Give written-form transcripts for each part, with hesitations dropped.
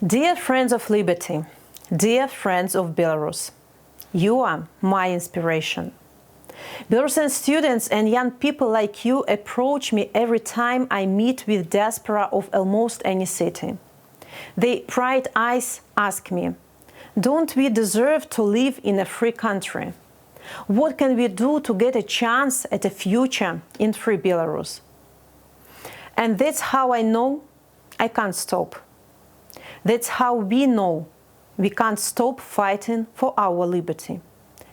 Dear friends of liberty, dear friends of Belarus, you are my inspiration. Belarusian students and young people like you approach me every time I meet with diaspora of almost any city. They bright eyes ask me, don't we deserve to live in a free country? What can we do to get a chance at a future in free Belarus? And that's how I know I can't stop. That's how we know we can't stop fighting for our liberty.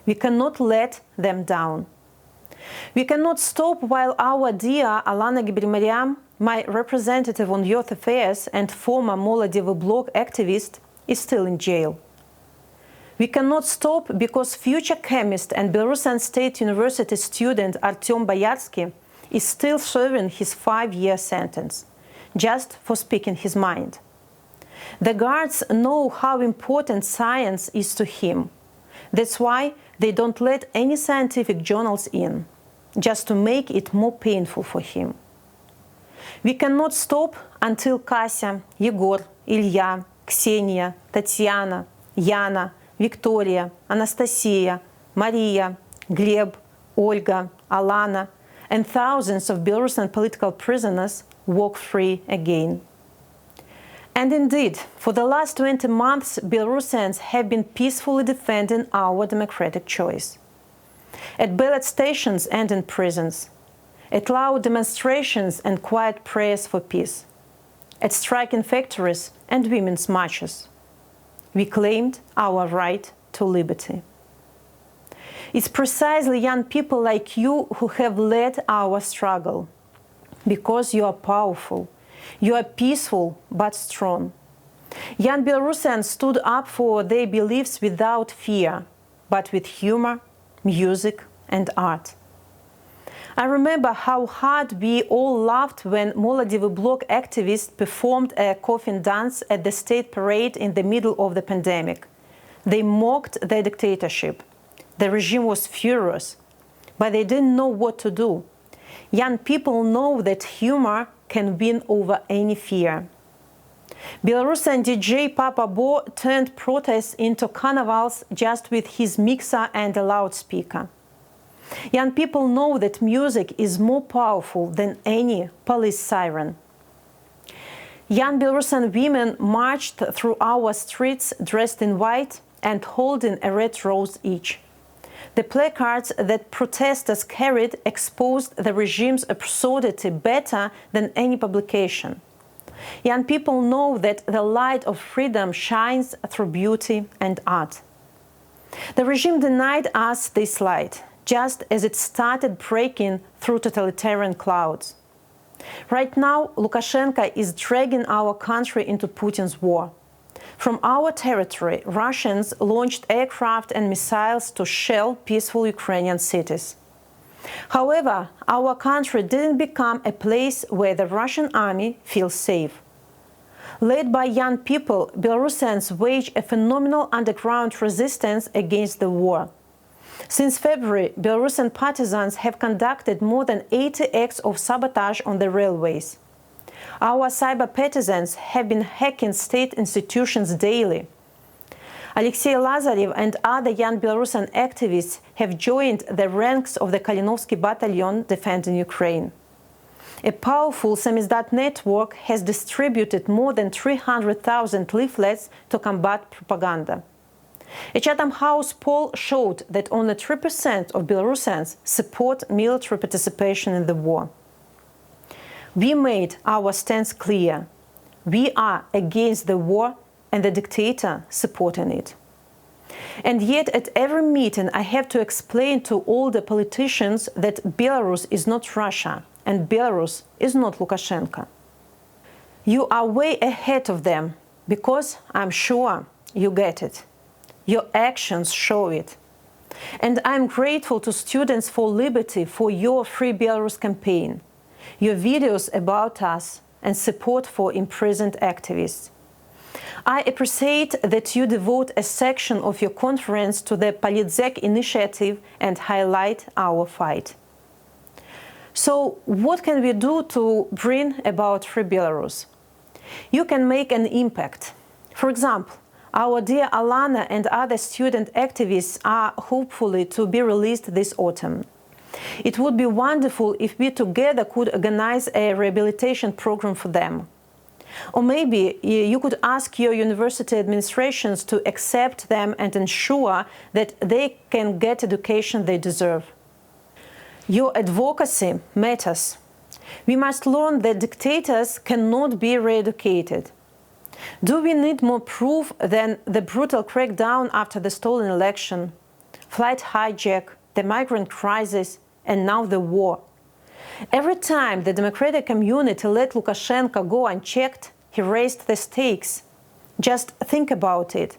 We cannot let them down. We cannot stop while our dear Alana Gebremariam, my representative on Youth Affairs and former Molodyevo Blog activist, is still in jail. We cannot stop because future chemist and Belarusian State University student Artem Boyarsky is still serving his 5-year sentence, just for speaking his mind. The guards know how important science is to him. That's why they don't let any scientific journals in, just to make it more painful for him. We cannot stop until Kася, Yegor, Ilya, Ksenia, Tatiana, Yana, Victoria, Anastasia, Maria, Gleb, Olga, Alana, and thousands of Belarusian political prisoners walk free again. And indeed, for the last 20 months, Belarusians have been peacefully defending our democratic choice. At ballot stations and in prisons, at loud demonstrations and quiet prayers for peace, at striking factories and women's marches, we claimed our right to liberty. It's precisely young people like you who have led our struggle, because you are powerful. You are peaceful but strong. Young Belarusians stood up for their beliefs without fear, but with humor, music, and art. I remember how hard we all laughed when Molodyevo Blog activists performed a coffin dance at the state parade in the middle of the pandemic. They mocked the dictatorship. The regime was furious, but they didn't know what to do. Young people know that humor can win over any fear. Belarusian DJ Papa Bo turned protests into carnivals just with his mixer and a loudspeaker. Young people know that music is more powerful than any police siren. Young Belarusian women marched through our streets dressed in white and holding a red rose each. The placards that protesters carried exposed the regime's absurdity better than any publication. Young people know that the light of freedom shines through beauty and art. The regime denied us this light, just as it started breaking through totalitarian clouds. Right now, Lukashenko is dragging our country into Putin's war. From our territory, Russians launched aircraft and missiles to shell peaceful Ukrainian cities. However, our country didn't become a place where the Russian army feels safe. Led by young people, Belarusians wage a phenomenal underground resistance against the war. Since February, Belarusian partisans have conducted more than 80 acts of sabotage on the railways. Our cyber partisans have been hacking state institutions daily. Alexei Lazarev and other young Belarusian activists have joined the ranks of the Kalinovsky battalion defending Ukraine. A powerful samizdat network has distributed more than 300,000 leaflets to combat propaganda. A Chatham House poll showed that only 3% of Belarusians support military participation in the war. We made our stance clear. We are against the war and the dictator supporting it. And yet at every meeting I have to explain to all the politicians that Belarus is not Russia and Belarus is not Lukashenko. You are way ahead of them because I'm sure you get it. Your actions show it. And I'm grateful to Students for Liberty for your Free Belarus campaign, your videos about us, and support for imprisoned activists. I appreciate that you devote a section of your conference to the Politsec initiative and highlight our fight. So, what can we do to bring about Free Belarus? You can make an impact. For example, our dear Alana and other student activists are hopefully to be released this autumn. It would be wonderful if we together could organize a rehabilitation program for them. Or maybe you could ask your university administrations to accept them and ensure that they can get education they deserve. Your advocacy matters. We must learn that dictators cannot be re-educated. Do we need more proof than the brutal crackdown after the stolen election, flight hijack, the migrant crisis, and now the war? Every time the democratic community let Lukashenko go unchecked, he raised the stakes. Just think about it.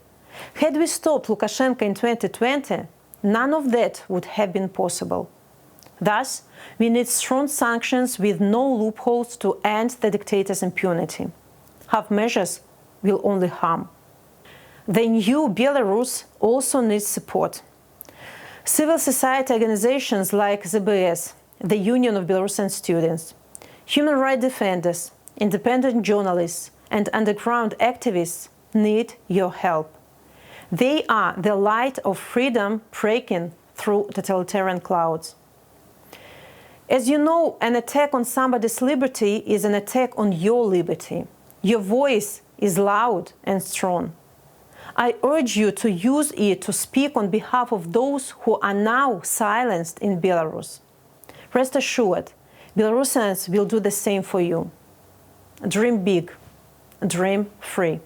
Had we stopped Lukashenko in 2020, none of that would have been possible. Thus, we need strong sanctions with no loopholes to end the dictator's impunity. Half measures will only harm. The new Belarus also needs support. Civil society organizations like ZBS, the Union of Belarusian Students, human rights defenders, independent journalists, and underground activists need your help. They are the light of freedom breaking through totalitarian clouds. As you know, an attack on somebody's liberty is an attack on your liberty. Your voice is loud and strong. I urge you to use it to speak on behalf of those who are now silenced in Belarus. Rest assured, Belarusians will do the same for you. Dream big, dream free.